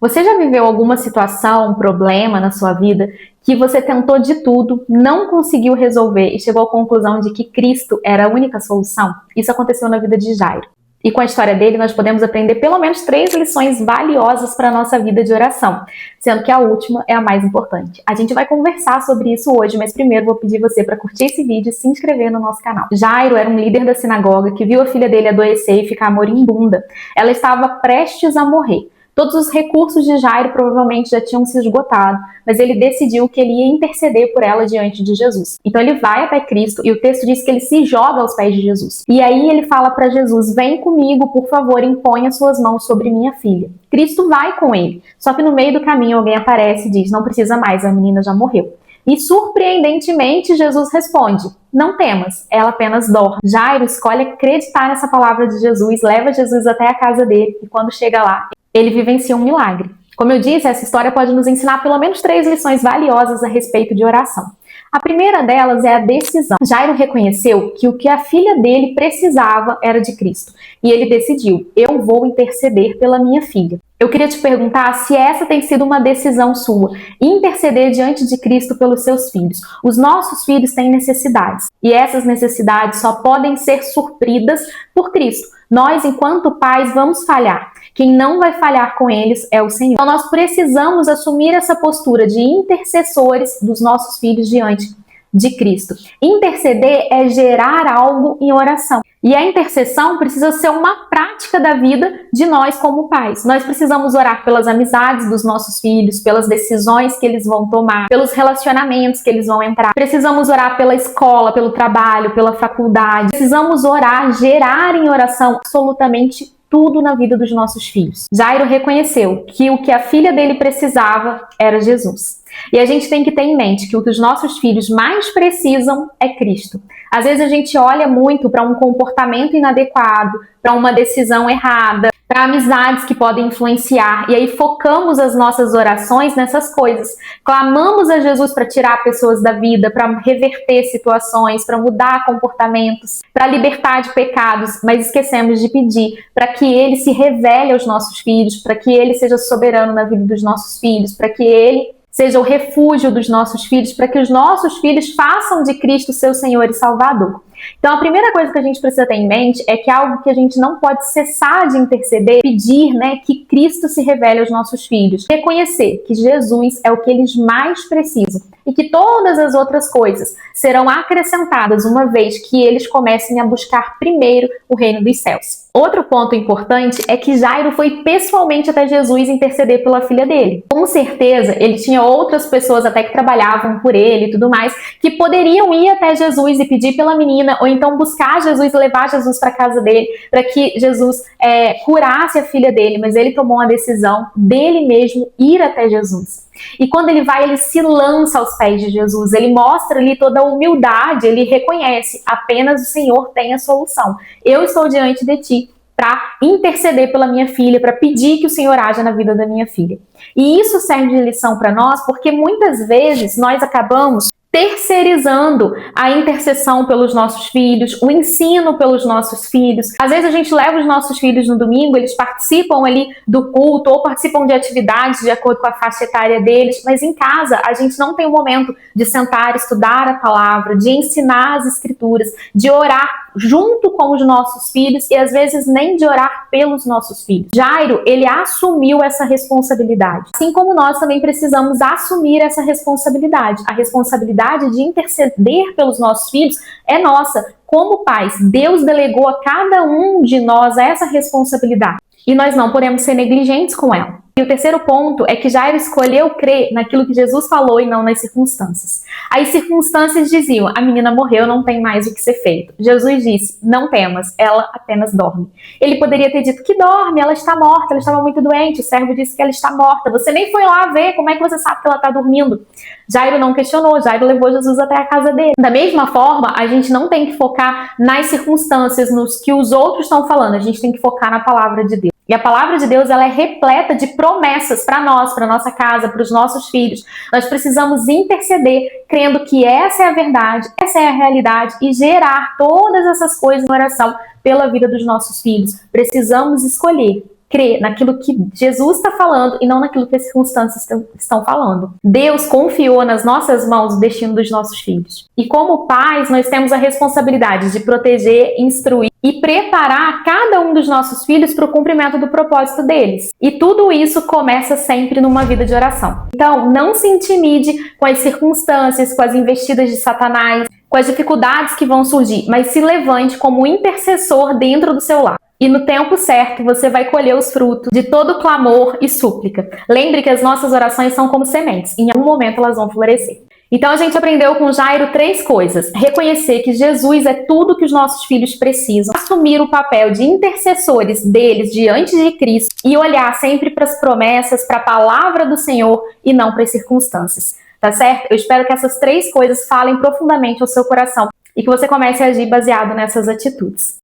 Você já viveu alguma situação, um problema na sua vida que você tentou de tudo, não conseguiu resolver e chegou à conclusão de que Cristo era a única solução? Isso aconteceu na vida de Jairo. E com a história dele, nós podemos aprender pelo menos 3 lições valiosas para a nossa vida de oração, sendo que a última é a mais importante. A gente vai conversar sobre isso hoje, mas primeiro vou pedir você para curtir esse vídeo e se inscrever no nosso canal. Jairo era um líder da sinagoga que viu a filha dele adoecer e ficar moribunda. Ela estava prestes a morrer. Todos os recursos de Jairo provavelmente já tinham se esgotado, mas ele decidiu que ele ia interceder por ela diante de Jesus. Então ele vai até Cristo e o texto diz que ele se joga aos pés de Jesus. E aí ele fala para Jesus: vem comigo, por favor, impõe as suas mãos sobre minha filha. Cristo vai com ele, só que no meio do caminho alguém aparece e diz: não precisa mais, a menina já morreu. E surpreendentemente Jesus responde: não temas, ela apenas dorme. Jairo escolhe acreditar nessa palavra de Jesus, leva Jesus até a casa dele e quando chega lá, ele vivencia um milagre. Como eu disse, essa história pode nos ensinar pelo menos 3 lições valiosas a respeito de oração. A primeira delas é a decisão. Jairo reconheceu que o que a filha dele precisava era de Cristo. E ele decidiu: eu vou interceder pela minha filha. Eu queria te perguntar se essa tem sido uma decisão sua, interceder diante de Cristo pelos seus filhos. Os nossos filhos têm necessidades, e essas necessidades só podem ser supridas por Cristo. Nós, enquanto pais, vamos falhar. Quem não vai falhar com eles é o Senhor. Então nós precisamos assumir essa postura de intercessores dos nossos filhos diante de Cristo. Interceder é gerar algo em oração. E a intercessão precisa ser uma prática da vida de nós como pais. Nós precisamos orar pelas amizades dos nossos filhos, pelas decisões que eles vão tomar, pelos relacionamentos que eles vão entrar. Precisamos orar pela escola, pelo trabalho, pela faculdade. Precisamos orar, gerar em oração absolutamente tudo na vida dos nossos filhos. Jairo reconheceu que o que a filha dele precisava era Jesus. E a gente tem que ter em mente que o que os nossos filhos mais precisam é Cristo. Às vezes a gente olha muito para um comportamento inadequado, para uma decisão errada, para amizades que podem influenciar, e aí focamos as nossas orações nessas coisas. Clamamos a Jesus para tirar pessoas da vida, para reverter situações, para mudar comportamentos, para libertar de pecados, mas esquecemos de pedir para que Ele se revele aos nossos filhos, para que Ele seja soberano na vida dos nossos filhos, para que Ele seja o refúgio dos nossos filhos, para que os nossos filhos façam de Cristo seu Senhor e Salvador. Então a primeira coisa que a gente precisa ter em mente é que algo que a gente não pode cessar de interceder, pedir, que Cristo se revele aos nossos filhos. Reconhecer que Jesus é o que eles mais precisam e que todas as outras coisas serão acrescentadas uma vez que eles comecem a buscar primeiro o reino dos céus. Outro ponto importante é que Jairo foi pessoalmente até Jesus interceder pela filha dele. Com certeza, ele tinha outras pessoas até que trabalhavam por ele e tudo mais, que poderiam ir até Jesus e pedir pela menina, ou então buscar Jesus e levar Jesus para casa dele, para que Jesus curasse a filha dele, mas ele tomou a decisão dele mesmo ir até Jesus. E quando ele vai, ele se lança aos pés de Jesus, ele mostra ali toda a humildade, ele reconhece: apenas o Senhor tem a solução. Eu estou diante de ti para interceder pela minha filha, para pedir que o Senhor haja na vida da minha filha. E isso serve de lição para nós, porque muitas vezes nós acabamos terceirizando a intercessão pelos nossos filhos, o ensino pelos nossos filhos. Às vezes a gente leva os nossos filhos no domingo, eles participam ali do culto ou participam de atividades de acordo com a faixa etária deles, mas em casa a gente não tem o momento de sentar, estudar a palavra, de ensinar as escrituras, de orar junto com os nossos filhos e às vezes nem de orar pelos nossos filhos. Jairo, ele assumiu essa responsabilidade. Assim como nós também precisamos assumir essa responsabilidade. A responsabilidade de interceder pelos nossos filhos é nossa. Como pais, Deus delegou a cada um de nós essa responsabilidade. E nós não podemos ser negligentes com ela. E o terceiro ponto é que Jairo escolheu crer naquilo que Jesus falou e não nas circunstâncias. As circunstâncias diziam: a menina morreu, não tem mais o que ser feito. Jesus disse: não temas, ela apenas dorme. Ele poderia ter dito: que dorme, ela está morta, ela estava muito doente, o servo disse que ela está morta. Você nem foi lá ver, como é que você sabe que ela está dormindo? Jairo não questionou, Jairo levou Jesus até a casa dele. Da mesma forma, a gente não tem que focar nas circunstâncias, nos que os outros estão falando, a gente tem que focar na palavra de Deus. E a palavra de Deus, ela é repleta de promessas para nós, para nossa casa, para os nossos filhos. Nós precisamos interceder, crendo que essa é a verdade, essa é a realidade e gerar todas essas coisas em oração pela vida dos nossos filhos. Precisamos escolher crer naquilo que Jesus está falando e não naquilo que as circunstâncias estão falando. Deus confiou nas nossas mãos o destino dos nossos filhos. E como pais, nós temos a responsabilidade de proteger, instruir e preparar cada um dos nossos filhos para o cumprimento do propósito deles. E tudo isso começa sempre numa vida de oração. Então, não se intimide com as circunstâncias, com as investidas de Satanás, com as dificuldades que vão surgir, mas se levante como intercessor dentro do seu lar. E no tempo certo, você vai colher os frutos de todo clamor e súplica. Lembre que as nossas orações são como sementes. Em algum momento elas vão florescer. Então a gente aprendeu com Jairo 3 coisas. Reconhecer que Jesus é tudo que os nossos filhos precisam. Assumir o papel de intercessores deles diante de Cristo. E olhar sempre para as promessas, para a palavra do Senhor e não para as circunstâncias. Tá certo? Eu espero que essas 3 coisas falem profundamente ao seu coração. E que você comece a agir baseado nessas atitudes.